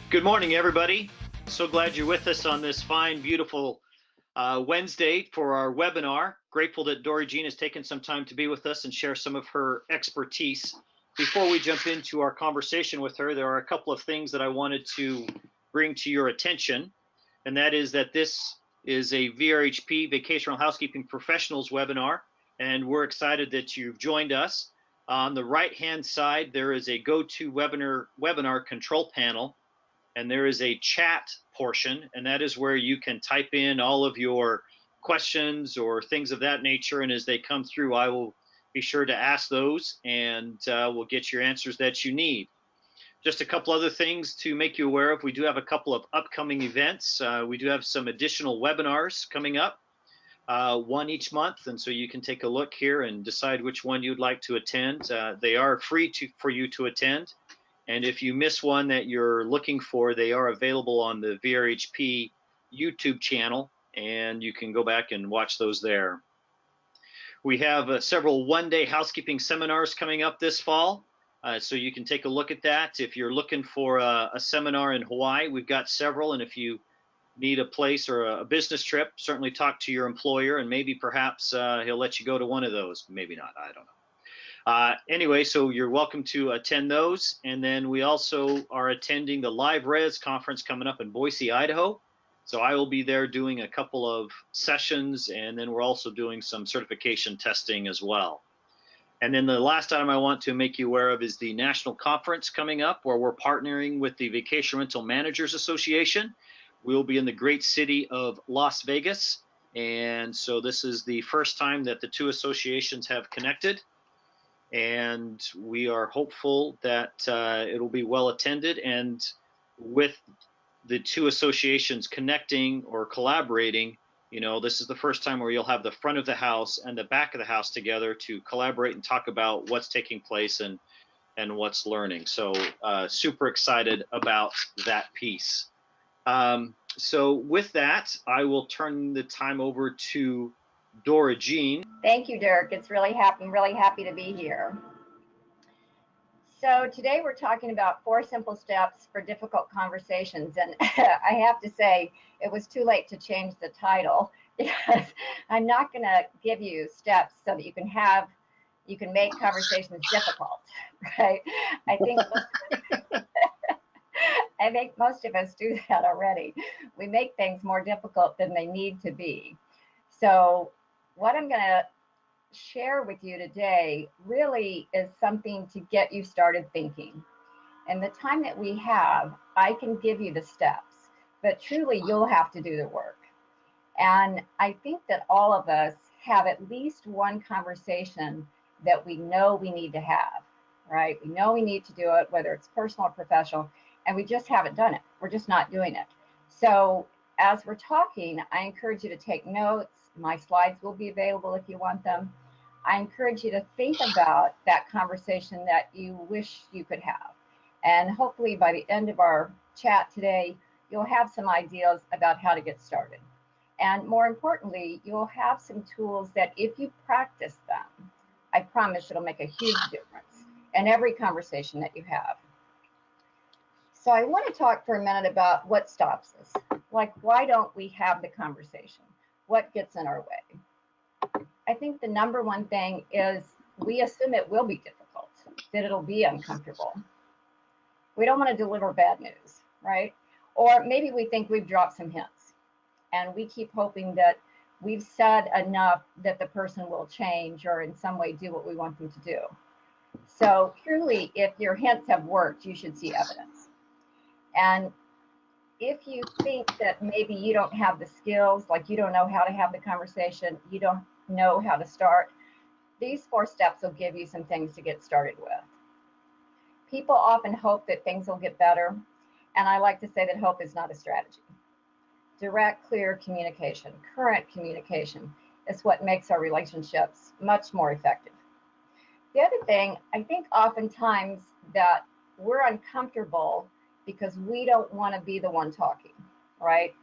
Good morning, everybody. So glad you're with us on this fine, beautiful Wednesday for our webinar. Grateful that Dory Jean has taken some time to be with us and share some of her expertise. Before we jump into our conversation with her, there are a couple of things that I wanted to bring to your attention, and that is that this is a VRHP Vacational Housekeeping Professionals webinar, and we're excited that you've joined us. On the right-hand side, there is a GoToWebinar control panel, and there is a chat portion, and that is where you can type in all of your questions or things of that nature, and as they come through, I will be sure to ask those, and we'll get your answers that you need. Just a couple other things to make you aware of. We do have a couple of upcoming events. We do have some additional webinars coming up, one each month, and so you can take a look here and decide which one you'd like to attend. They are free for you to attend. And if you miss one that you're looking for, they are available on the VRHP YouTube channel, and you can go back and watch those there. We have several one-day housekeeping seminars coming up this fall, so you can take a look at that. If you're looking for a seminar in Hawaii, we've got several, and if you need a place or a business trip, certainly talk to your employer, and maybe perhaps he'll let you go to one of those. Maybe not, I don't know. Anyway, so you're welcome to attend those. And then we also are attending the Live Res conference coming up in Boise, Idaho. So I will be there doing a couple of sessions, and then we're also doing some certification testing as well. And then the last item I want to make you aware of is the national conference coming up, where we're partnering with the Vacation Rental Managers Association. We'll be in the great city of Las Vegas. And so this is the first time that the two associations have connected. And we are hopeful that it'll be well attended, and with the two associations connecting or collaborating, you know, this is the first time where you'll have the front of the house and the back of the house together to collaborate and talk about what's taking place and what's learning. So super excited about that piece. So with that, I will turn the time over to Dora Jean. Thank you, Dirk. I'm really happy to be here. So today we're talking about 4 simple steps for difficult conversations. And I have to say, it was too late to change the title, because I'm not going to give you steps so that you can make conversations difficult, right? I think most of us do that already. We make things more difficult than they need to be. So what I'm going to share with you today really is something to get you started thinking. And the time that we have, I can give you the steps, but truly you'll have to do the work. And I think that all of us have at least one conversation that we know we need to have, right? We know we need to do it, whether it's personal or professional, and we just haven't done it. We're just not doing it. So as we're talking, I encourage you to take notes. My slides will be available if you want them. I encourage you to think about that conversation that you wish you could have. And hopefully by the end of our chat today, you'll have some ideas about how to get started. And more importantly, you'll have some tools that if you practice them, I promise it'll make a huge difference in every conversation that you have. So I want to talk for a minute about what stops us. Like, why don't we have the conversation? What gets in our way? I think the number one thing is we assume it will be difficult, that it'll be uncomfortable. We don't want to deliver bad news, right? Or maybe we think we've dropped some hints, and we keep hoping that we've said enough that the person will change or in some way do what we want them to do. So truly, if your hints have worked, you should see evidence. And if you think that maybe you don't have the skills, like you don't know how to have the conversation, you don't know how to start, these 4 steps will give you some things to get started with. People often hope that things will get better, and I like to say that hope is not a strategy. Direct, clear communication, current communication is what makes our relationships much more effective. The other thing, I think oftentimes that we're uncomfortable because we don't want to be the one talking, right?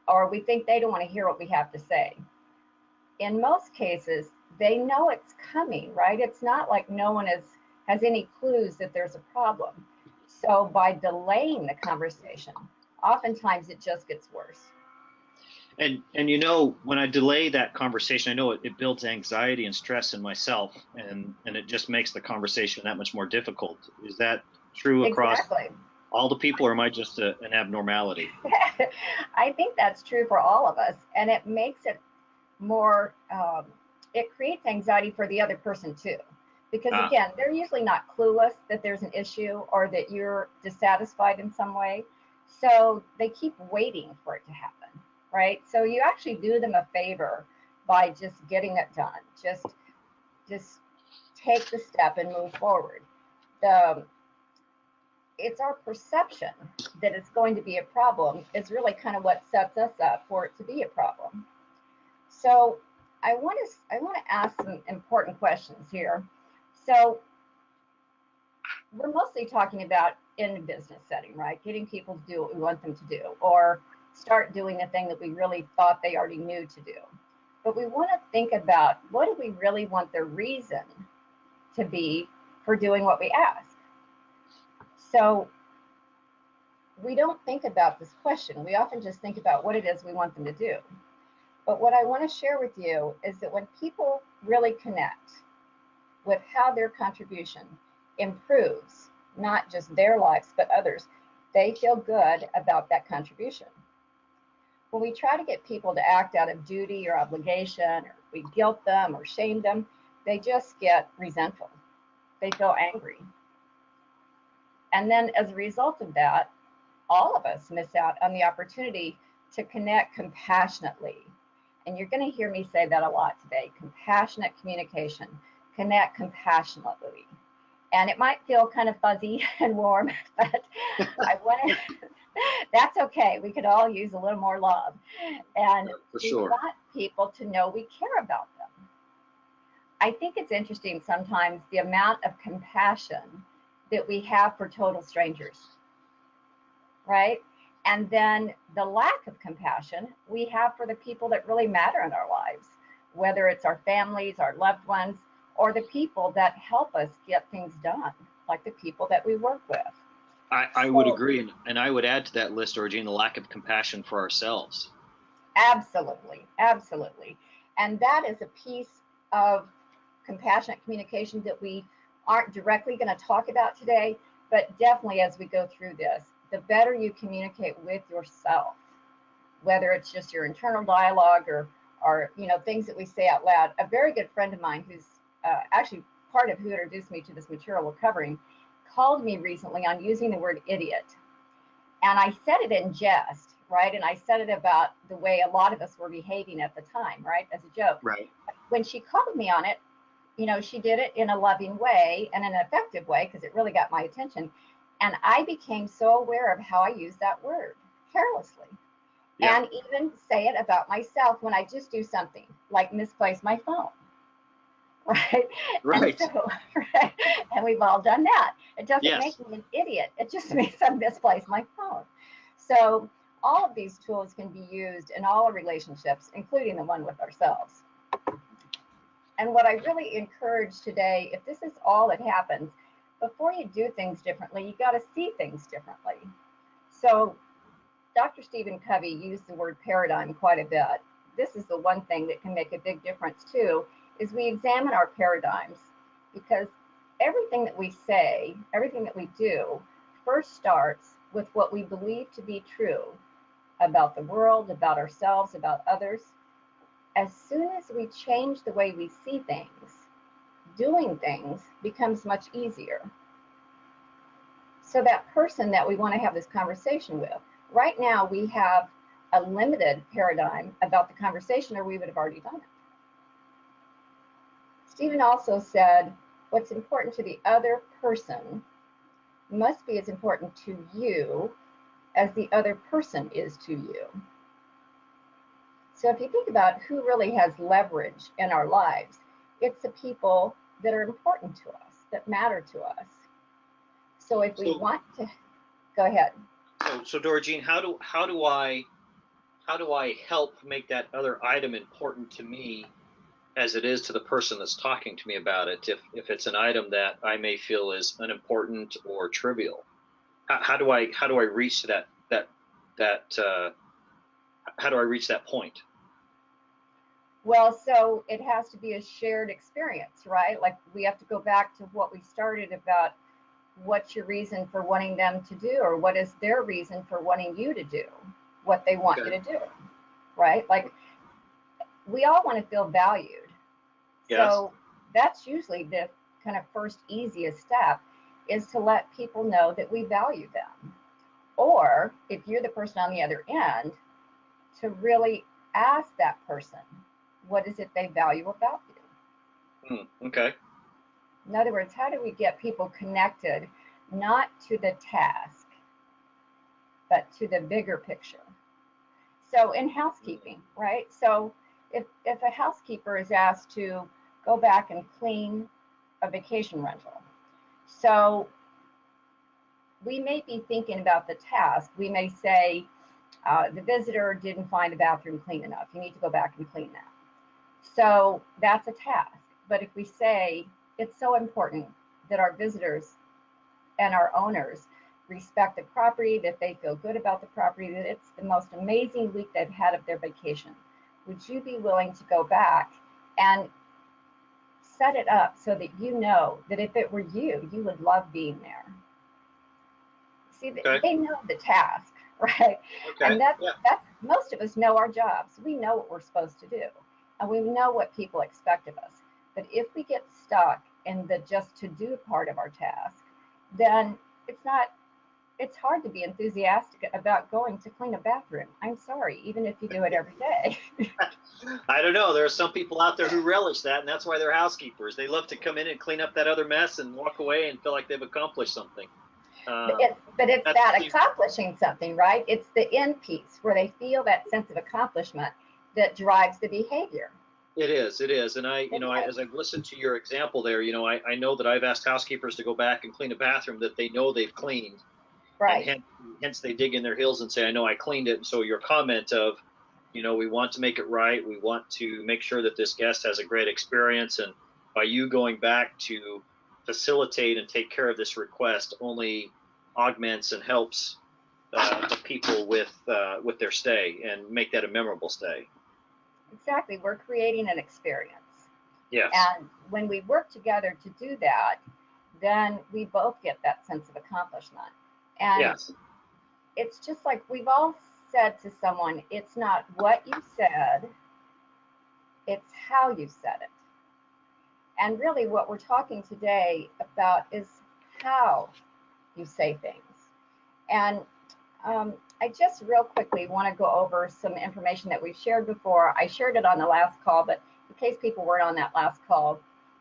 Or we think they don't want to hear what we have to say. In most cases, they know it's coming, right? It's not like no one has any clues that there's a problem. So by delaying the conversation, oftentimes it just gets worse. And you know, when I delay that conversation, I know it builds anxiety and stress in myself, and it just makes the conversation that much more difficult. Is that true across Exactly. all the people, or am I just an abnormality? I think that's true for all of us, and it makes it more, it creates anxiety for the other person too. Because Ah, again, they're usually not clueless that there's an issue or that you're dissatisfied in some way. So they keep waiting for it to happen, right? So you actually do them a favor by just getting it done. Just take the step and move forward. The It's our perception that it's going to be a problem is really kind of what sets us up for it to be a problem. So I want to ask some important questions here. So we're mostly talking about in a business setting, right? Getting people to do what we want them to do, or start doing the thing that we really thought they already knew to do. But we want to think about, what do we really want the reason to be for doing what we ask? So we don't think about this question. We often just think about what it is we want them to do. But what I want to share with you is that when people really connect with how their contribution improves not just their lives but others, they feel good about that contribution. When we try to get people to act out of duty or obligation, or we guilt them or shame them, they just get resentful. They feel angry. And then as a result of that, all of us miss out on the opportunity to connect compassionately. And you're going to hear me say that a lot today: compassionate communication, connect compassionately. And it might feel kind of fuzzy and warm, but I want to, that's okay. We could all use a little more love. And for we sure. want people to know we care about them. I think it's interesting sometimes the amount of compassion that we have for total strangers, right? And then the lack of compassion we have for the people that really matter in our lives, whether it's our families, our loved ones, or the people that help us get things done, like the people that we work with. I would So, agree, and I would add to that list, Origine, the lack of compassion for ourselves. absolutely, absolutely. And that is a piece of compassionate communication that we aren't directly going to talk about today, but definitely as we go through this, the better you communicate with yourself, whether it's just your internal dialogue or things that we say out loud. A very good friend of mine, who's actually part of who introduced me to this material we're covering, called me recently on using the word idiot. And I said it in jest, right? And I said it about the way a lot of us were behaving at the time, right? As a joke. Right. When she called me on it, she did it in a loving way and an effective way, because it really got my attention. And I became so aware of how I use that word carelessly. Yeah. And even say it about myself when I just do something like misplace my phone, right? And Right. so, right, and we've all done that. It doesn't Yes. make me an idiot. It just means I misplaced my phone. So all of these tools can be used in all relationships, including the one with ourselves. And what I really encourage today, if this is all that happens, before you do things differently, you got to see things differently. So Dr. Stephen Covey used the word paradigm quite a bit. This is the one thing that can make a big difference too, is we examine our paradigms, because everything that we say, everything that we do, first starts with what we believe to be true about the world, about ourselves, about others. As soon as we change the way we see things, doing things becomes much easier. So that person that we want to have this conversation with, right now we have a limited paradigm about the conversation, or we would have already done it. Stephen also said, what's important to the other person must be as important to you as the other person is to you. So if you think about who really has leverage in our lives, it's the people that are important to us, that matter to us. So if we want to, go ahead. So Dora Jean, how do I help make that other item important to me as it is to the person that's talking to me about it, if it's an item that I may feel is unimportant or trivial? how do I reach that how do I reach that point? Well, so it has to be a shared experience, right? Like we have to go back to what we started about what's your reason for wanting them to do, or what is their reason for wanting you to do what they want you Okay. to do, right? Like we all want to feel valued. Yes. So that's usually the kind of first easiest step, is to let people know that we value them. Or if you're the person on the other end, to really ask that person, what is it they value about you? Okay. In other words, how do we get people connected, not to the task, but to the bigger picture? So in housekeeping, right? So if a housekeeper is asked to go back and clean a vacation rental, so we may be thinking about the task. We may say, the visitor didn't find the bathroom clean enough. You need to go back and clean that. So that's a task. But if we say it's so important that our visitors and our owners respect the property, that they feel good about the property, that it's the most amazing week they've had of their vacation, would you be willing to go back and set it up so that you know that if it were you, you would love being there? See, Okay. they know the task, right? Okay. And that's Yeah. most of us know our jobs. We know what we're supposed to do, and we know what people expect of us. But if we get stuck in the just to do part of our task, then it's not. It's hard to be enthusiastic about going to clean a bathroom. I'm sorry, even if you do it every day. I don't know. There are some people out there who relish that, and that's why they're housekeepers. They love to come in and clean up that other mess and walk away and feel like they've accomplished something. But it's That's that accomplishing something, right? It's the end piece where they feel that sense of accomplishment that drives the behavior. It is. It is. And It as is. I've listened to your example there, I know that I've asked housekeepers to go back and clean a bathroom that they know they've cleaned, and Right. hence they dig in their heels and say, I know I cleaned it. And so your comment of, we want to make it right. We want to make sure that this guest has a great experience. And by you going back to facilitate and take care of this request only augments and helps the people with their stay and make that a memorable stay. Exactly. We're creating an experience. Yes. And when we work together to do that, then we both get that sense of accomplishment. And Yes. it's just like we've all said to someone, it's not what you said, it's how you said it. And really, what we're talking today about is how you say things. And I just real quickly want to go over some information that we've shared before. I shared it on the last call, but in case people weren't on that last call,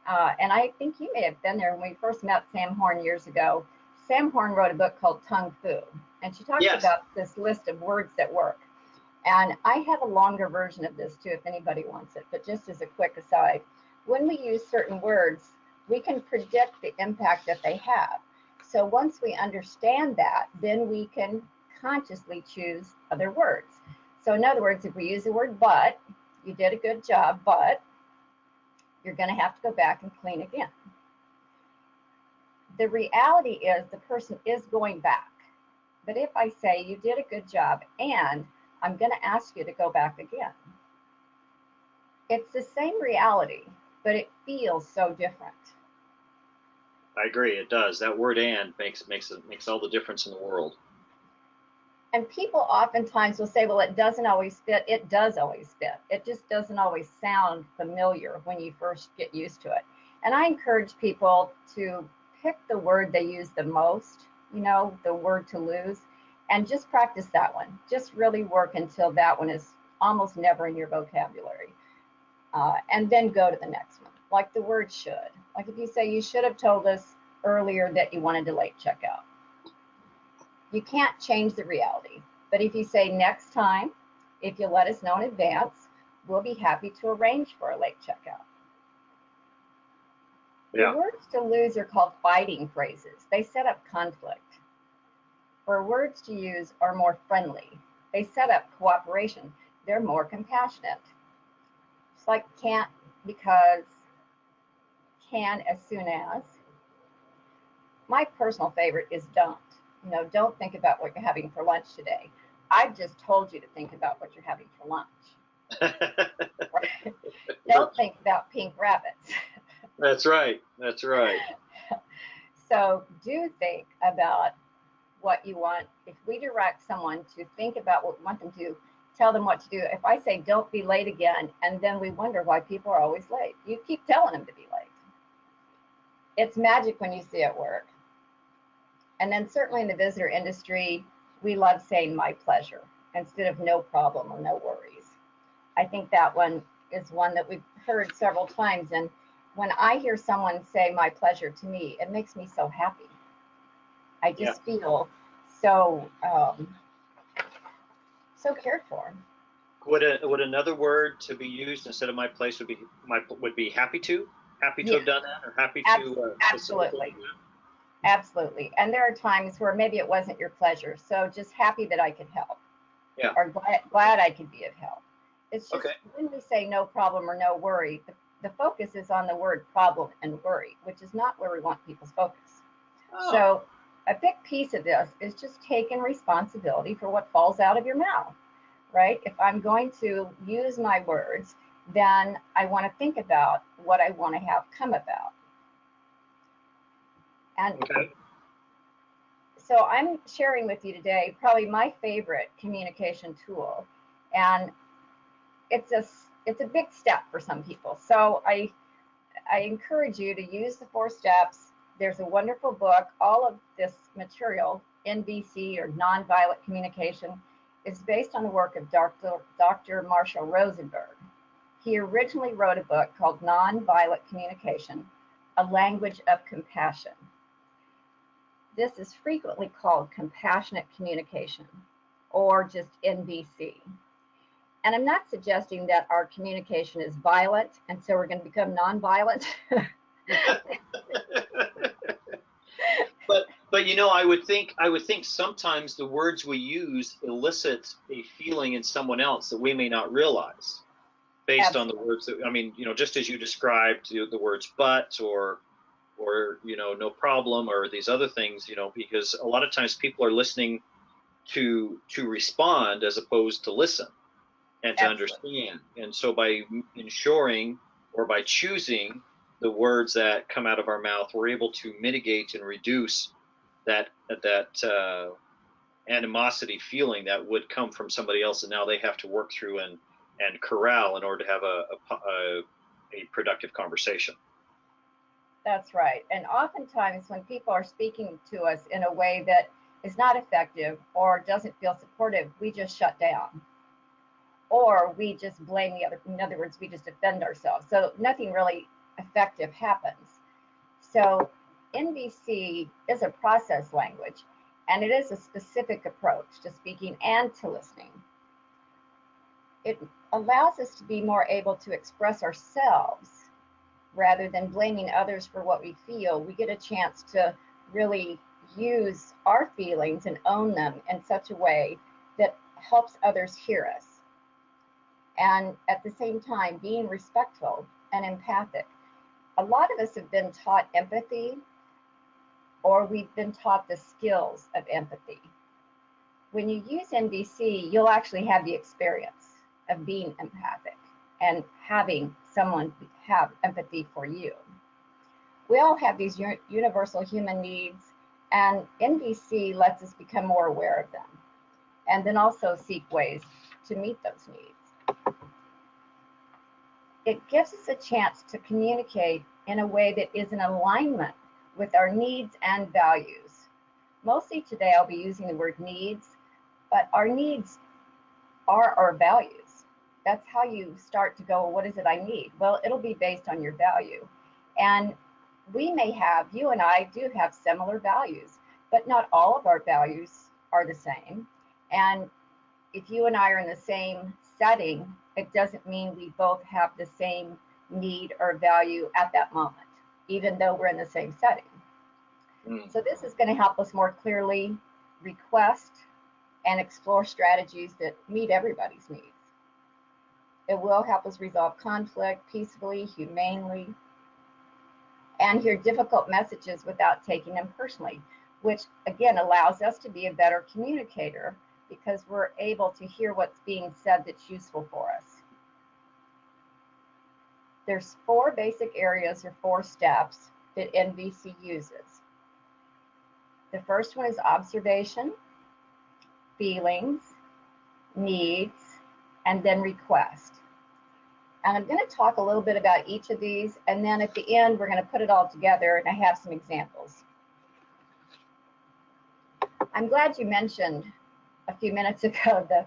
and I think you may have been there when we first met Sam Horn years ago. Sam Horn wrote a book called Tongue Fu, and she talks Yes. about this list of words that work. And I have a longer version of this too, if anybody wants it, but just as a quick aside, when we use certain words, we can predict the impact that they have. So once we understand that, then we can consciously choose other words. So in other words, if we use the word but, you did a good job, but you're going to have to go back and clean again. The reality is the person is going back. But if I say you did a good job and I'm going to ask you to go back again, it's the same reality, but it feels so different. I agree. It does. That word "and" makes all the difference in the world. And people oftentimes will say, well, it doesn't always fit. It does always fit. It just doesn't always sound familiar when you first get used to it. And I encourage people to pick the word they use the most, the word to lose, and just practice that one. Just really work until that one is almost never in your vocabulary. And then go to the next one, like the word should. Like if you say, you should have told us earlier that you wanted a late checkout. You can't change the reality. But if you say next time, if you let us know in advance, we'll be happy to arrange for a late checkout. Yeah. The words to lose are called fighting phrases. They set up conflict. Or words to use are more friendly. They set up cooperation. They're more compassionate. It's like can't, because, can as soon as. My personal favorite is don't. don't think about what you're having for lunch today. I've just told you to think about what you're having for lunch. Right? Don't think about pink rabbits. That's right. That's right. So do think about what you want. If we direct someone to think about what we want them to, tell them what to do. If I say, don't be late again, and then we wonder why people are always late, you keep telling them to be late. It's magic when you see it work. And then certainly in the visitor industry, we love saying my pleasure instead of no problem or no worries. I think that one is one that we've heard several times. And when I hear someone say my pleasure to me, it makes me so happy. I just feel so so cared for. Would another word to be used instead of my place would be happy to have done that, or happy to absolutely. Absolutely. And there are times where maybe it wasn't your pleasure. So just happy that I could help. Yeah. Or glad I could be of help. It's just okay. when we say no problem or no worry, the focus is on the word problem and worry, which is not where we want people's focus. Oh. So a big piece of this is just taking responsibility for what falls out of your mouth, right? If I'm going to use my words, then I want to think about what I want to have come about. And so I'm sharing with you today probably my favorite communication tool. And it's a big step for some people. So I encourage you to use the 4 steps. There's a wonderful book. All of this material, NVC or nonviolent communication, is based on the work of Dr. Marshall Rosenberg. He originally wrote a book called Nonviolent Communication, A Language of Compassion. This is frequently called compassionate communication, or just NVC. And I'm not suggesting that our communication is violent, and so we're going to become nonviolent. But I would think sometimes the words we use elicit a feeling in someone else that we may not realize, based Absolutely. on the words that just as you described the words but or no problem or these other things, because a lot of times people are listening to respond as opposed to listen and to understand. And so by ensuring or by choosing the words that come out of our mouth, we're able to mitigate and reduce that animosity feeling that would come from somebody else, and now they have to work through and corral in order to have a productive conversation. That's right. And oftentimes when people are speaking to us in a way that is not effective or doesn't feel supportive, we just shut down. Or we just blame the other. In other words, we just defend ourselves. So nothing really effective happens. So NVC is a process language, and it is a specific approach to speaking and to listening. It allows us to be more able to express ourselves rather than blaming others for what we feel. We get a chance to really use our feelings and own them in such a way that helps others hear us. And at the same time, being respectful and empathic. A lot of us have been taught empathy, or we've been taught the skills of empathy. When you use NVC, you'll actually have the experience of being empathic and having someone have empathy for you. We all have these universal human needs, and NVC lets us become more aware of them, and then also seek ways to meet those needs. It gives us a chance to communicate in a way that is in alignment with our needs and values. Mostly today I'll be using the word needs, but our needs are our values. That's how you start to go, well, what is it I need? Well, it'll be based on your value. And you and I do have similar values, but not all of our values are the same. And if you and I are in the same setting, it doesn't mean we both have the same need or value at that moment, even though we're in the same setting. So this is going to help us more clearly request and explore strategies that meet everybody's needs. It will help us resolve conflict peacefully, humanely, and hear difficult messages without taking them personally. which again allows us to be a better communicator because we're able to hear what's being said that's useful for us. There's 4 basic areas or 4 steps that NVC uses. The first one is observation, feelings, needs, and then request. And I'm going to talk a little bit about each of these, and then at the end we're going to put it all together, and I have some examples. I'm glad you mentioned a few minutes ago the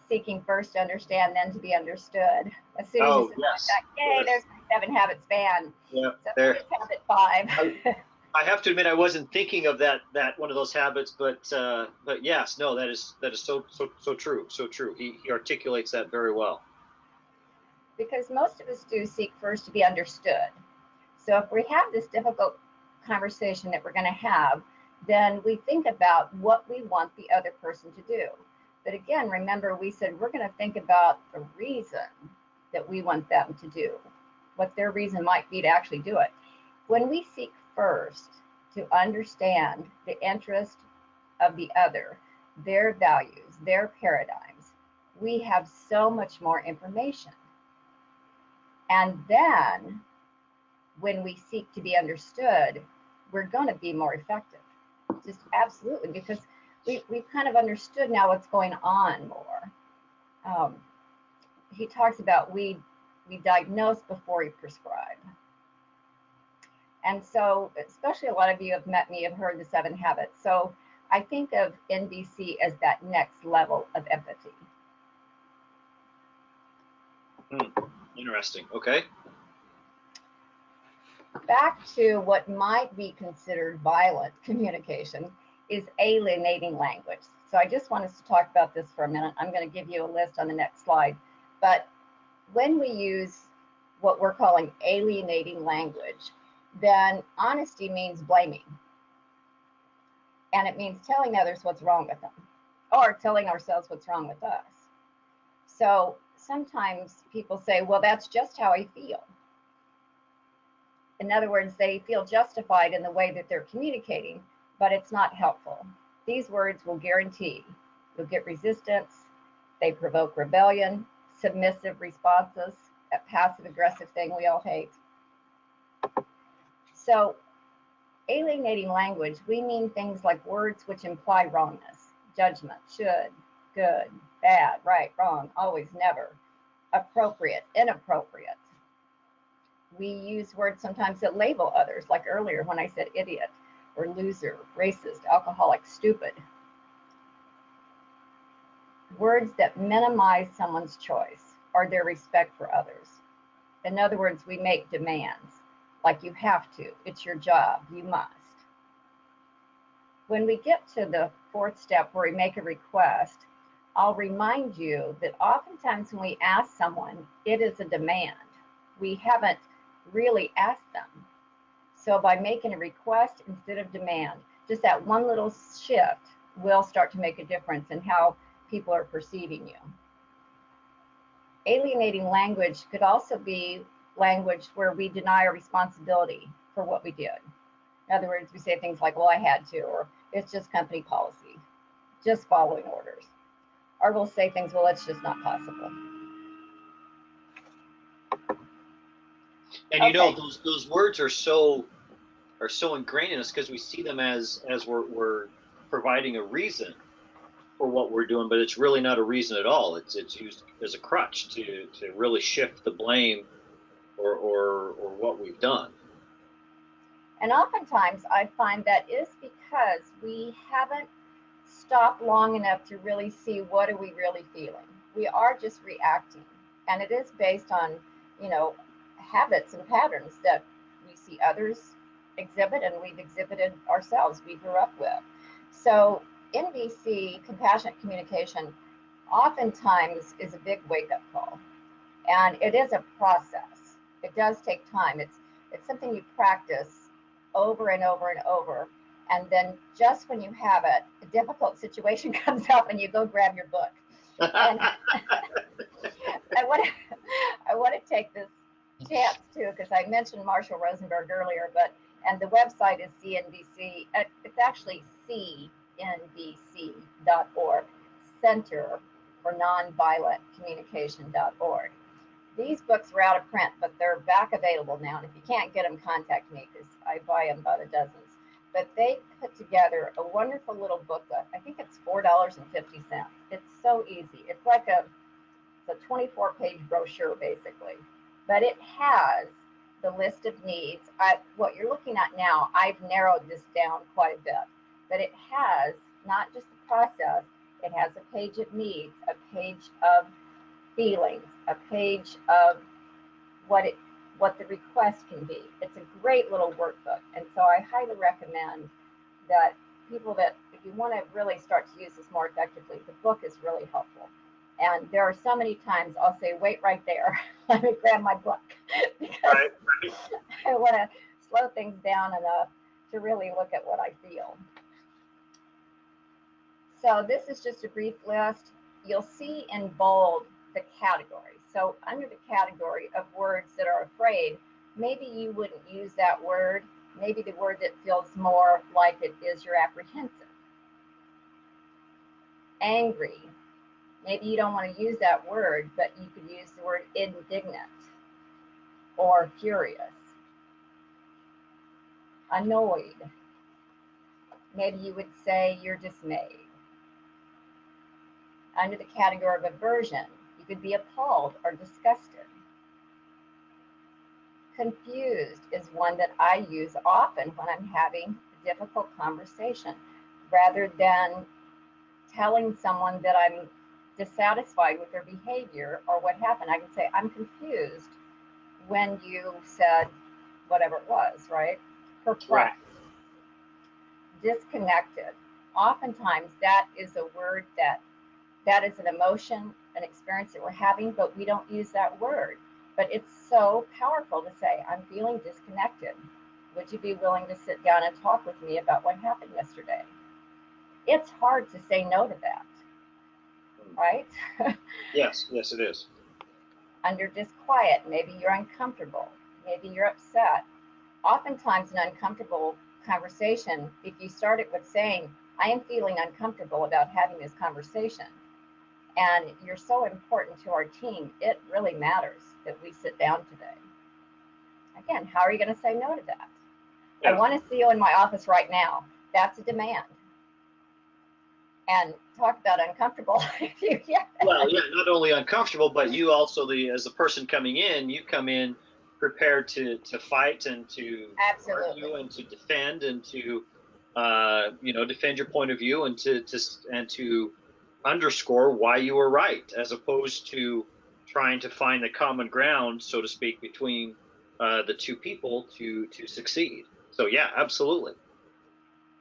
seeking first to understand, then to be understood. As soon as you said that, yay, there's my 7 habits band. Yeah, so there's habit 5. I have to admit, I wasn't thinking of that one of those habits, but yes, no, that is so true, so true. He articulates that very well. Because most of us do seek first to be understood. So if we have this difficult conversation that we're going to have, then we think about what we want the other person to do. But again, remember we said we're going to think about the reason that we want them to do, what their reason might be to actually do it. When we seek first to understand the interest of the other, their values, their paradigms, we have so much more information. And then when we seek to be understood, we're going to be more effective. Just absolutely, because we've kind of understood now what's going on more. He talks about we diagnose before we prescribe. And so, especially a lot of you have met me, have heard the 7 habits. So I think of NVC as that next level of empathy. Interesting. Okay. Back to what might be considered violent communication is alienating language. So I just want us to talk about this for a minute. I'm going to give you a list on the next slide. But when we use what we're calling alienating language, then honesty means blaming. And it means telling others what's wrong with them, or telling ourselves what's wrong with us. So sometimes people say, well, that's just how I feel. In other words, they feel justified in the way that they're communicating, but it's not helpful. These words will guarantee you'll get resistance, they provoke rebellion, submissive responses, that passive aggressive thing we all hate. So alienating language, we mean things like words which imply wrongness, judgment, should, good, bad, right, wrong, always, never, appropriate, inappropriate. We use words sometimes that label others, like earlier when I said idiot, or loser, racist, alcoholic, stupid. Words that minimize someone's choice or their respect for others. In other words, we make demands, like you have to, it's your job, you must. When we get to the 4th step where we make a request, I'll remind you that oftentimes when we ask someone, it is a demand. We haven't really asked them. So by making a request instead of demand, just that one little shift will start to make a difference in how people are perceiving you. Alienating language could also be language where we deny our responsibility for what we did. In other words, we say things like, well, I had to, or it's just company policy, just following orders. Or we'll say things, well, it's just not possible. And you know, those words are so ingrained in us because we see them as we're providing a reason for what we're doing, but it's really not a reason at all. It's used as a crutch to really shift the blame or what we've done. And oftentimes I find that is because we haven't stopped long enough to really see what are we really feeling. We are just reacting, and it is based on, you know, habits and patterns that we see others exhibit and we've exhibited ourselves, we grew up with. So NVC, compassionate communication, oftentimes is a big wake-up call, and it is a process. It does take time. It's something you practice over and over and over, and then just when you have it, a difficult situation comes up and you go grab your book. And I want to take this chance too, because I mentioned Marshall Rosenberg earlier, but And the website is CNVC. It's actually cnvc.org, Center for Nonviolent Communication.org. These books were out of print, but they're back available now. And if you can't get them, contact me because I buy them by the dozens. But they put together a wonderful little booklet. I think it's $4.50. It's so easy. It's like a 24-page brochure, basically. But it has the list of needs. What you're looking at now, I've narrowed this down quite a bit. But it has not just the process, it has a page of needs, a page of feelings, a page of what the request can be. It's a great little workbook. And so I highly recommend that people if you want to really start to use this more effectively, the book is really helpful. And there are so many times I'll say, wait right there, let me grab my book, because I want to slow things down enough to really look at what I feel. So this is just a brief list. You'll see in bold the categories. So under the category of words that are afraid, maybe you wouldn't use that word. Maybe the word that feels more like it is you're apprehensive. Angry. Maybe you don't want to use that word, but you could use the word indignant or furious. Annoyed. Maybe you would say you're dismayed. Under the category of aversion, you could be appalled or disgusted. Confused is one that I use often when I'm having a difficult conversation. Rather than telling someone that I'm dissatisfied with their behavior or what happened, I can say, I'm confused when you said whatever it was, right? Perplexed. Right. Disconnected. Oftentimes that is a word that is an emotion, an experience that we're having, but we don't use that word. But it's so powerful to say, I'm feeling disconnected. Would you be willing to sit down and talk with me about what happened yesterday? It's hard to say no to that, right? Yes, yes, it is. Under disquiet, maybe you're uncomfortable, maybe you're upset. Oftentimes an uncomfortable conversation, if you start it with saying, I am feeling uncomfortable about having this conversation, and you're so important to our team, it really matters that we sit down today. Again, how are you going to say no to that? Yeah. I want to see you in my office right now. That's a demand. And talk about uncomfortable. Well, yeah, not only uncomfortable, but you also, as the person coming in, you come in prepared to fight and to Absolutely. argue and to defend and to defend your point of view and to underscore why you were right, as opposed to trying to find the common ground, so to speak, between the two people to succeed. So yeah, absolutely.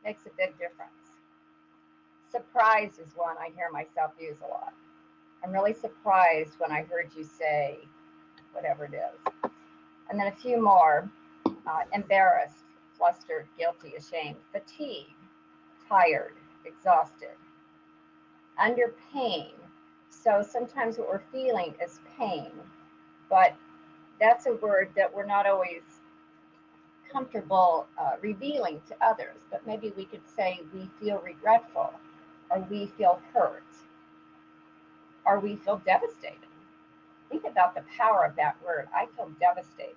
Makes a big difference. Surprise is one I hear myself use a lot. I'm really surprised when I heard you say whatever it is. And then a few more. Embarrassed, flustered, guilty, ashamed, fatigued, tired, exhausted. Under pain. So sometimes what we're feeling is pain, but that's a word that we're not always comfortable revealing to others. But maybe we could say we feel regretful, or we feel hurt, or we feel devastated. Think about the power of that word. I feel devastated.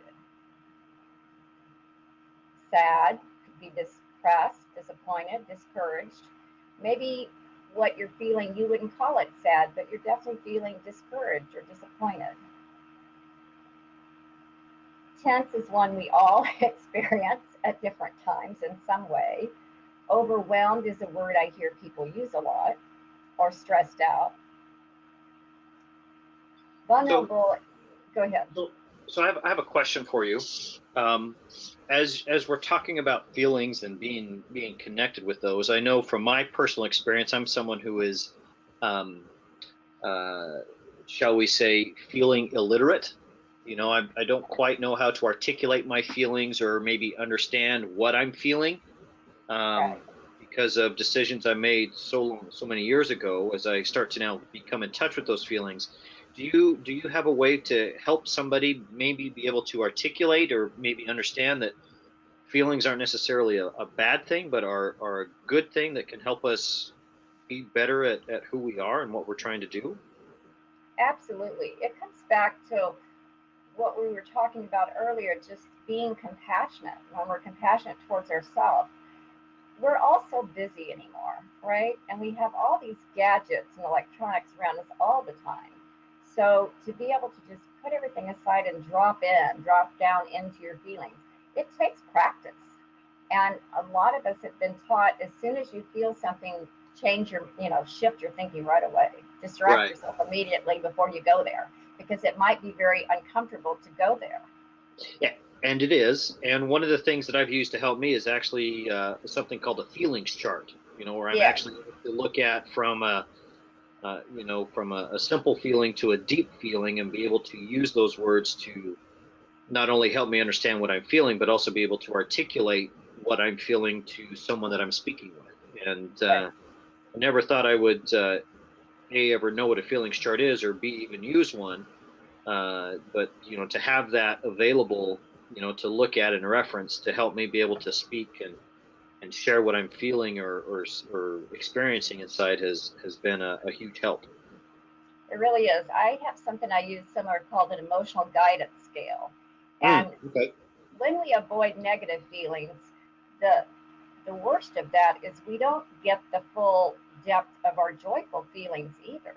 Sad, could be depressed, disappointed, discouraged. Maybe what you're feeling, you wouldn't call it sad, but you're definitely feeling discouraged or disappointed. Tense is one we all experience at different times in some way. Overwhelmed is a word I hear people use a lot, or stressed out. Vulnerable, go ahead. So I have a question for you. As we're talking about feelings and being connected with those, I know from my personal experience, I'm someone who is, shall we say, feeling illiterate. I don't quite know how to articulate my feelings or maybe understand what I'm feeling, Right. because of decisions I made so many years ago. As I start to now become in touch with those feelings, do you have a way to help somebody maybe be able to articulate or maybe understand that feelings aren't necessarily a bad thing, but are a good thing that can help us be better at who we are and what we're trying to do. Absolutely. It comes back to what we were talking about earlier, just being compassionate. When we're compassionate towards ourselves, we're all so busy anymore, right? And we have all these gadgets and electronics around us all the time. So to be able to just put everything aside and drop down into your feelings, it takes practice. And a lot of us have been taught as soon as you feel something, change your, shift your thinking right away. Distract Right. yourself immediately before you go there, because it might be very uncomfortable to go there. Yeah, and it is. And one of the things that I've used to help me is actually something called a feelings chart. Where I'm Yes, actually able to look at from from a simple feeling to a deep feeling, and be able to use those words to not only help me understand what I'm feeling, but also be able to articulate what I'm feeling to someone that I'm speaking with. And right. I never thought I would a ever know what a feelings chart is, or b even use one. But to have that available, to look at and reference to help me be able to speak and share what I'm feeling or experiencing inside has been a huge help. It really is. I have something I use similar called an emotional guidance scale. And Okay. when we avoid negative feelings, the the worst of that is we don't get the full depth of our joyful feelings either.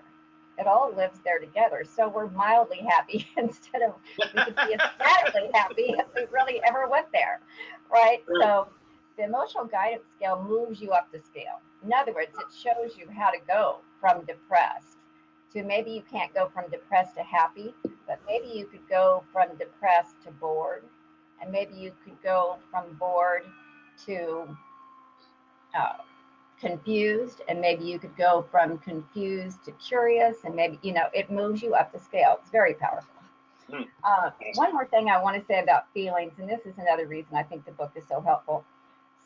It all lives there together. So we're mildly happy instead of we could be ecstatically happy if we really ever went there, right? Right. So the emotional guidance scale moves you up the scale. In other words, it shows you how to go from depressed to, maybe you can't go from depressed to happy, but maybe you could go from depressed to bored, and maybe you could go from bored to uh, confused, and maybe you could go from confused to curious, and maybe it moves you up the scale. It's very powerful. Mm. One more thing I want to say about feelings, and this is another reason I think the book is so helpful.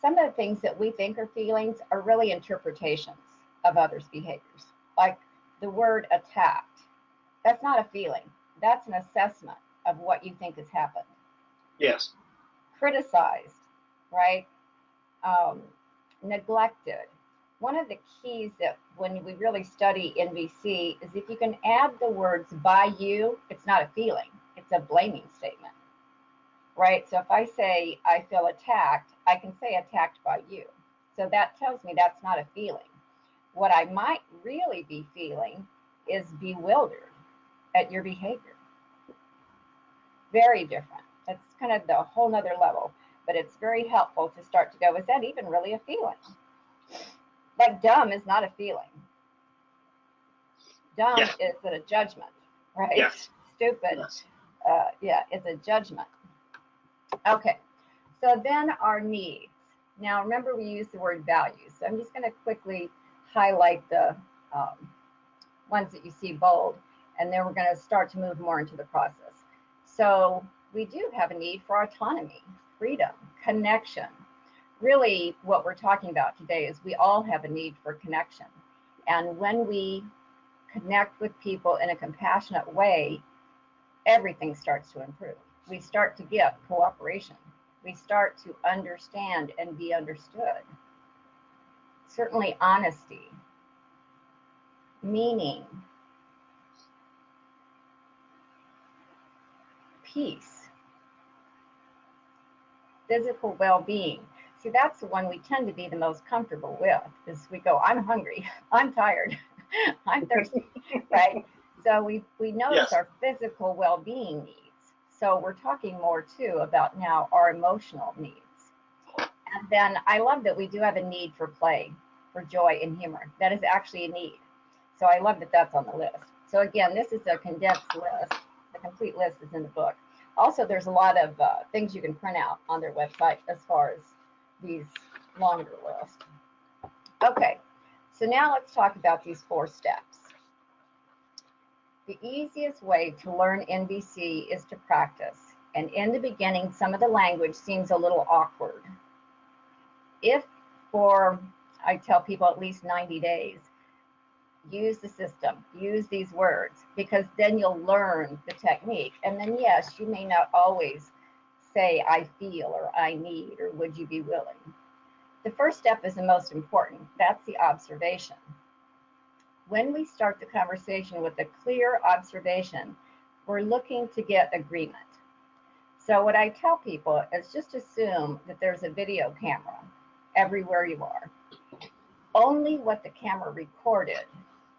Some of the things that we think are feelings are really interpretations of others' behaviors. Like the word attacked, that's not a feeling, that's an assessment of what you think has happened. Yes. Criticized, right? um, Neglected. One of the keys that when we really study NVC is if you can add the words by you, it's not a feeling, it's a blaming statement, right? So if I say I feel attacked, I can say attacked by you. So that tells me that's not a feeling. What I might really be feeling is bewildered at your behavior. Very different. That's kind of the whole nother level, but it's very helpful to start to go, is that even really a feeling? Like dumb is not a feeling. Dumb Yeah. is a judgment, right? Yes. Stupid, Yes. yeah, is a judgment. Okay, so then our needs. Now remember, we use the word values. So I'm just going to quickly highlight the um, ones that you see bold, and then we're going to start to move more into the process. So we do have a need for autonomy, freedom, connection. Really, what we're talking about today is we all have a need for connection. And when we connect with people in a compassionate way, everything starts to improve. We start to get cooperation. We start to understand and be understood. Certainly, honesty, meaning, peace, physical well-being. See, that's the one we tend to be the most comfortable with, is we go, I'm hungry, I'm tired, I'm thirsty, right? So we notice Yes. our physical well-being needs. So we're talking more too about now our emotional needs. And then I love that we do have a need for play, for joy and humor. That is actually a need. So I love that that's on the list. So again, this is a condensed list. The complete list is in the book. Also, there's a lot of things you can print out on their website as far as these longer lists. Okay, so now let's talk about these 4 steps. The easiest way to learn NVC is to practice. And in the beginning, some of the language seems a little awkward. If for, I tell people, at least 90 days, use the system, use these words, because then you'll learn the technique. And then, yes, you may not always say I feel or I need or would you be willing? The first step is the most important. That's the observation. When we start the conversation with a clear observation, we're looking to get agreement. So what I tell people is just assume that there's a video camera everywhere you are. Only what the camera recorded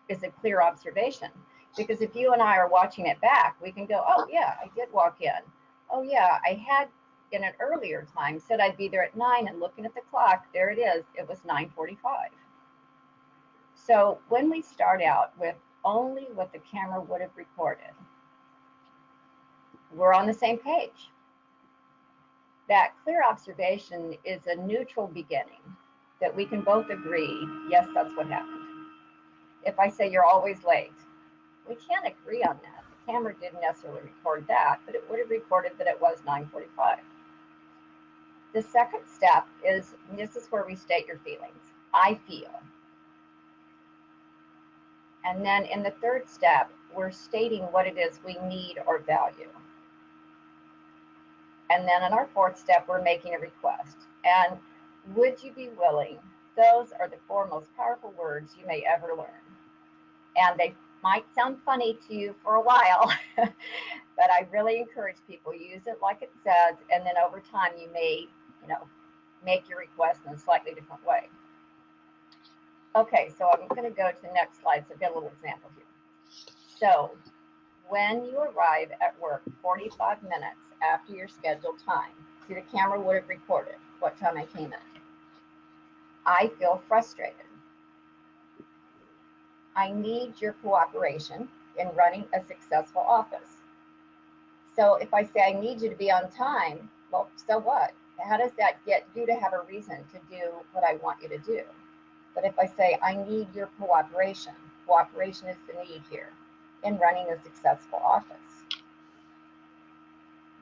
is a clear observation. Because if you and I are watching it back, we can go, oh yeah, I did walk in. Oh yeah, I had in an earlier time said I'd be there at 9 and looking at the clock, there it is, it was 9:45. So when we start out with only what the camera would have recorded, we're on the same page. That clear observation is a neutral beginning that we can both agree, yes, that's what happened. If I say you're always late, we can't agree on that. The camera didn't necessarily record that, but it would have recorded that it was 9:45. The second step is, this is where we state your feelings. I feel. And then in the third step, we're stating what it is we need or value. And then in our fourth step, we're making a request. And would you be willing? Those are the four most powerful words you may ever learn. And they might sound funny to you for a while, but I really encourage people, use it like it says, and then over time you may, make your request in a slightly different way. Okay, so I'm going to go to the next slide, so I've got a little example here. So when you arrive at work 45 minutes after your scheduled time, see, the camera would have recorded what time I came in. I feel frustrated. I need your cooperation in running a successful office. So if I say I need you to be on time, well, so what? How does that get you to have a reason to do what I want you to do? But if I say I need your cooperation, cooperation is the need here in running a successful office.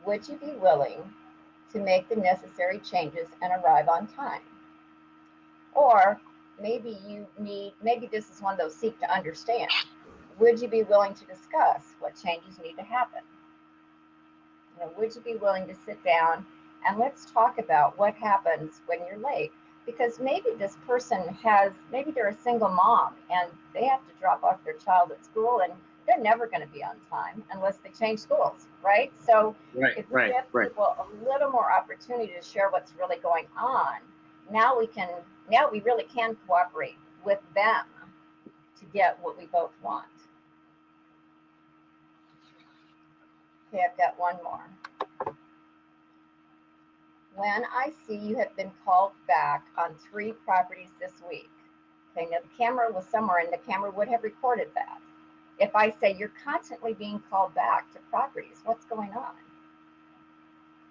Would you be willing to make the necessary changes and arrive on time? Or maybe this is one of those seek to understand. Would you be willing to discuss what changes need to happen? Would you be willing to sit down and let's talk about what happens when you're late? Because maybe this person maybe they're a single mom and they have to drop off their child at school and they're never going to be on time unless they change schools, right? So if we give people a little more opportunity to share what's really going on, now we really can cooperate with them to get what we both want. Okay, I've got one more. When I see you have been called back on 3 properties this week, okay, now the camera was somewhere and the camera would have recorded that. If I say you're constantly being called back to properties, what's going on?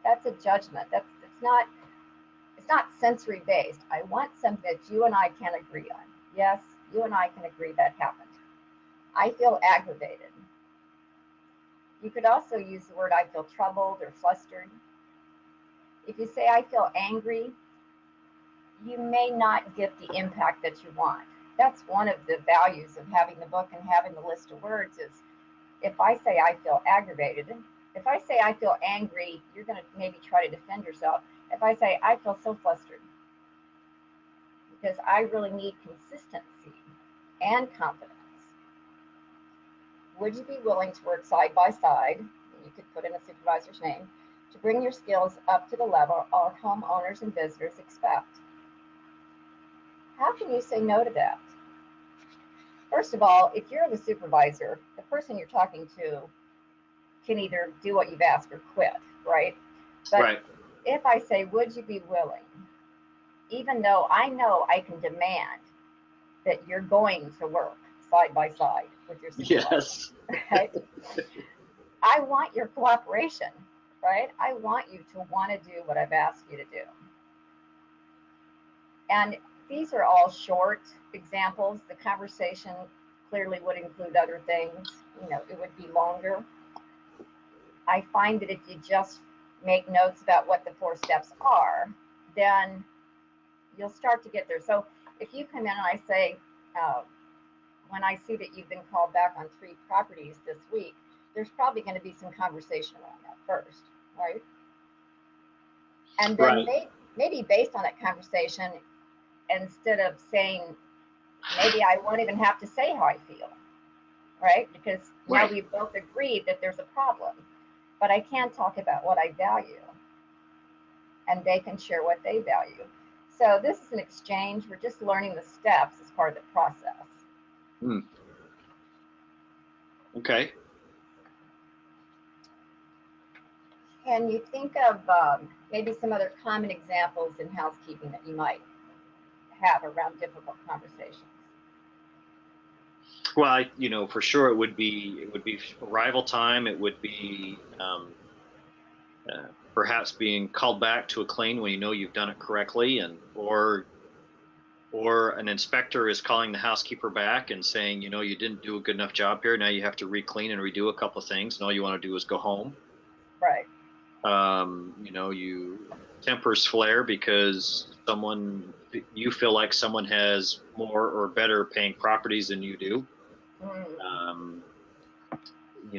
That's a judgment. It's not sensory based. I want something that you and I can agree on. Yes, you and I can agree that happened. I feel aggravated. You could also use the word I feel troubled or flustered. If you say I feel angry, you may not get the impact that you want. That's one of the values of having the book and having the list of words is if I say I feel aggravated, if I say I feel angry, you're going to maybe try to defend yourself. If I say I feel so flustered, because I really need consistency and confidence. Would you be willing to work side by side? You could put in a supervisor's name to bring your skills up to the level all homeowners and visitors expect. How can you say no to that? First of all, if you're the supervisor, the person you're talking to can either do what you've asked or quit, right? But if I say, would you be willing, even though I know I can demand that you're going to work side by side with your supervisor, yes. Right? I want your cooperation, right? I want you to want to do what I've asked you to do. And these are all short examples. The conversation clearly would include other things. It would be longer. I find that if you just make notes about what the 4 steps are, then you'll start to get there. So if you come in and I say, when I see that you've been called back on 3 properties this week, there's probably going to be some conversation around that first, right? And then Right. maybe based on that conversation, instead of saying, maybe I won't even have to say how I feel, right? Because now Right. we've both agreed that there's a problem, but I can talk about what I value, and they can share what they value. So this is an exchange. We're just learning the steps as part of the process. Hmm. Okay. Can you think of maybe some other common examples in housekeeping that you might have around difficult conversations? Well, for sure it would be arrival time. It would be perhaps being called back to a clean when you know you've done it correctly, and or an inspector is calling the housekeeper back and saying, you didn't do a good enough job here. Now you have to re-clean and redo a couple of things, and all you want to do is go home. Right. You tempers flare because you feel like someone has more or better paying properties than you do. Mm, Um,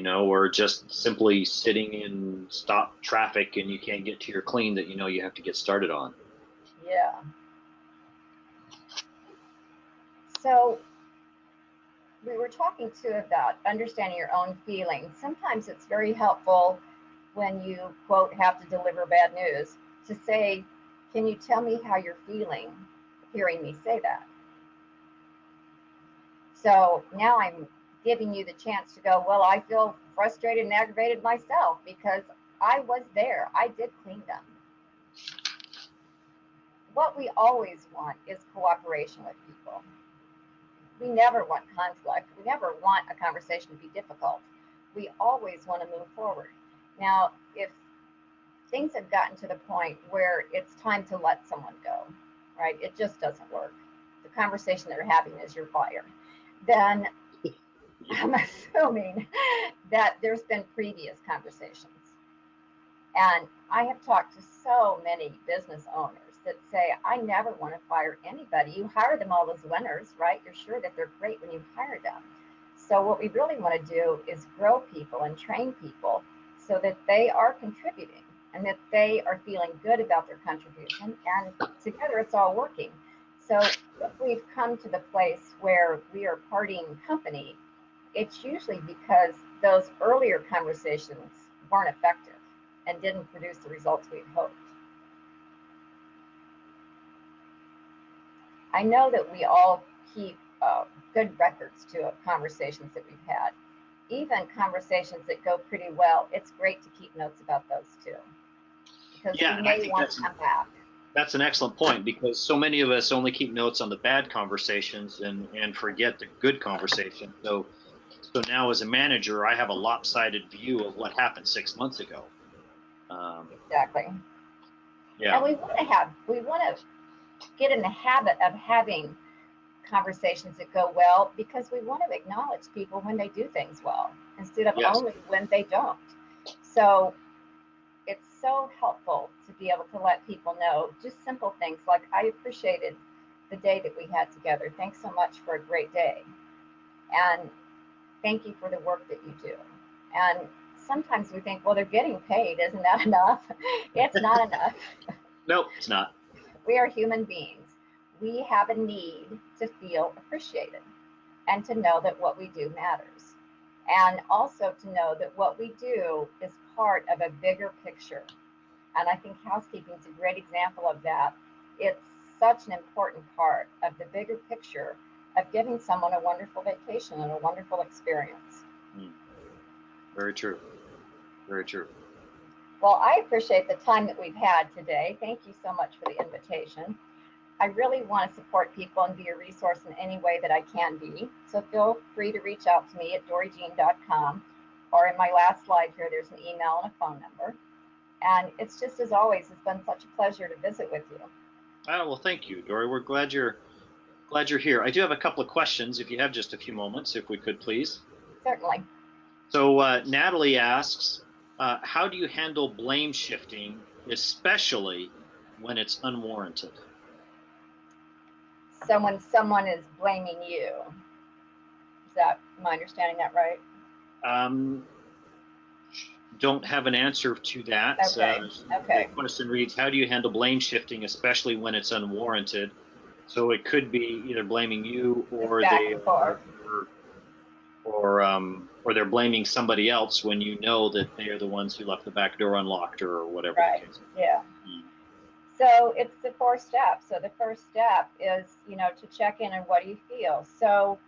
or just simply sitting in stop traffic and you can't get to your clean that you have to get started on. yeah. So we were talking too about understanding your own feelings. Sometimes it's very helpful when you, quote, have to deliver bad news to say, can you tell me how you're feeling hearing me say that? So now I'm giving you the chance to go, well, I feel frustrated and aggravated myself because I was there. I did clean them. What we always want is cooperation with people. We never want conflict. We never want a conversation to be difficult. We always want to move forward. Now, if things have gotten to the point where it's time to let someone go, right? It just doesn't work. The conversation they're having is you're fired. Then I'm assuming that there's been previous conversations. And I have talked to so many business owners that say, I never want to fire anybody. You hire them all as winners, right? You're sure that they're great when you hire them. So what we really want to do is grow people and train people so that they are contributing and that they are feeling good about their contribution. And together it's all working. So if we've come to the place where we are parting company, it's usually because those earlier conversations weren't effective and didn't produce the results we'd hoped. I know that we all keep good records to conversations that we've had. Even conversations that go pretty well, it's great to keep notes about those too, because Yeah, we and I may think want to come back. that's an excellent point, because so many of us only keep notes on the bad conversations and forget the good conversations. So now as a manager, I have a lopsided view of what happened 6 months ago. Exactly. And Yeah. we want to get in the habit of having conversations that go well, because we want to acknowledge people when they do things well instead of Yes. only when they don't. So it's so helpful to be able to let people know just simple things like, I appreciated the day that we had together. Thanks so much for a great day. And thank you for the work that you do. And sometimes we think, well, they're getting paid. Isn't that enough? It's not enough. Nope, it's not. We are human beings. We have a need to feel appreciated and to know that what we do matters. And also to know that what we do is part of a bigger picture. And I think housekeeping is a great example of that. It's such an important part of the bigger picture of giving someone a wonderful vacation and a wonderful experience. Very true. Very true. Well, I appreciate the time that we've had today. Thank you so much for the invitation. I really want to support people and be a resource in any way that I can be. So feel free to reach out to me at doryjean.com, or in my last slide here, there's an email and a phone number. And it's just, as always, it's been such a pleasure to visit with you. Well, thank you, Dory. We're glad you're here. I do have a couple of questions, if you have just a few moments, if we could, please. Certainly. So Natalie asks, how do you handle blame shifting, especially when it's unwarranted? So when someone is blaming you, am I understanding that right? Um, don't have an answer to that. Okay. Okay. The question reads, how do you handle blame shifting, especially when it's unwarranted? So it could be either blaming you, or Back they and forth. or they're blaming somebody else when you know that they are the ones who left the back door unlocked, or whatever Right. the case. Yeah. So it's the 4 steps. So the first step is, to check in and what do you feel. So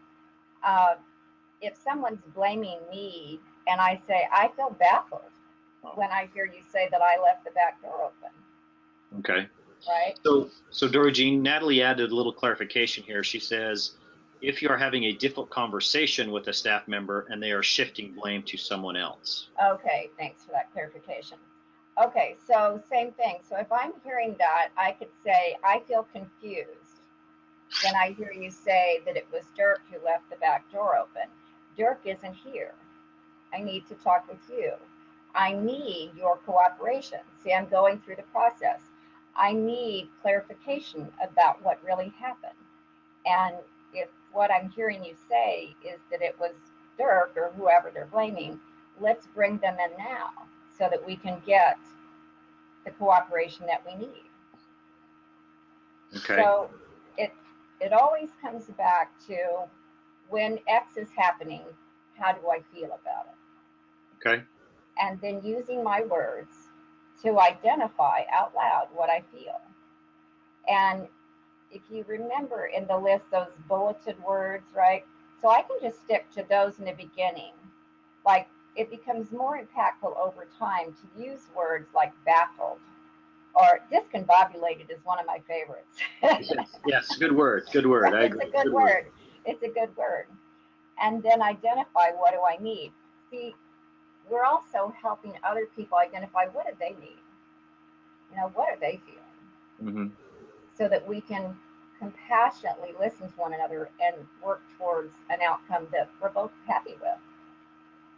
if someone's blaming me and I say, I feel baffled when I hear you say that I left the back door open. Okay. Right. So Dora Jean, Natalie added a little clarification here. She says, if you are having a difficult conversation with a staff member and they are shifting blame to someone else. Okay, thanks for that clarification. Okay, so same thing. So if I'm hearing that, I could say, I feel confused when I hear you say that it was Dirk who left the back door open. Dirk isn't here. I need to talk with you. I need your cooperation. See, I'm going through the process. I need clarification about what really happened. And if what I'm hearing you say is that it was Dirk or whoever they're blaming, let's bring them in now so that we can get the cooperation that we need. Okay. So it always comes back to, when X is happening, how do I feel about it? Okay. And then using my words to identify out loud what I feel. And if you remember in the list, those bulleted words, right? So I can just stick to those in the beginning. Like, it becomes more impactful over time to use words like baffled, or discombobulated is one of my favorites. Yes, good word. Good word. I agree. It's a good word. It's a good word. And then identify, what do I need? See, we're also helping other people identify, what do they need? What are they feeling? Mm-hmm. So that we can compassionately listen to one another and work towards an outcome that we're both happy with.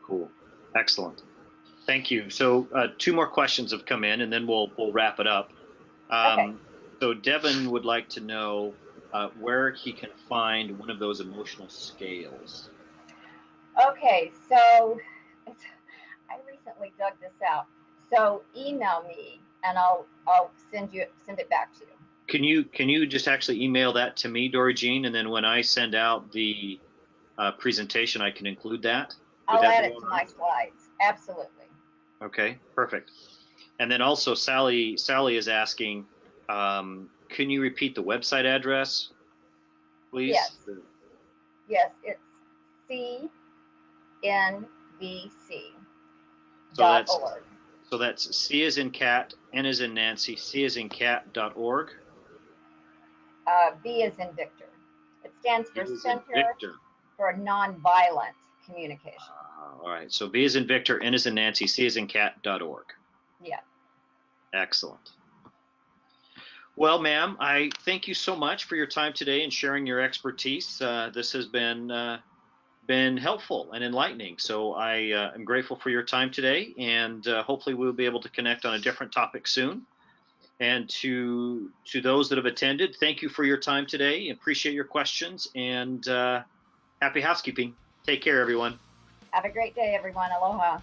Cool. Excellent. Thank you. So 2 more questions have come in, and then we'll wrap it up. Okay. So Devin would like to know where he can find one of those emotional scales. Okay, so I recently dug this out. So email me and I'll send it back to you. Can you just actually email that to me, Dora Jean, and then when I send out the presentation, I can include that? I'll add it to my slides. Absolutely. Okay, perfect. And then also Sally is asking, can you repeat the website address, please? Yes, it's CNVC.org. So that's C as in cat, N as in Nancy, C as in cat.org. V as in Victor. It stands for Center for Nonviolent Communication. All right. So V as in Victor, N as in Nancy, C as in cat.org. Yeah. Excellent. Well, ma'am, I thank you so much for your time today and sharing your expertise. This has been helpful and enlightening. So I am grateful for your time today, and hopefully we'll be able to connect on a different topic soon. And to those that have attended, thank you for your time today. Appreciate your questions, and happy housekeeping. Take care, everyone. Have a great day, everyone. Aloha.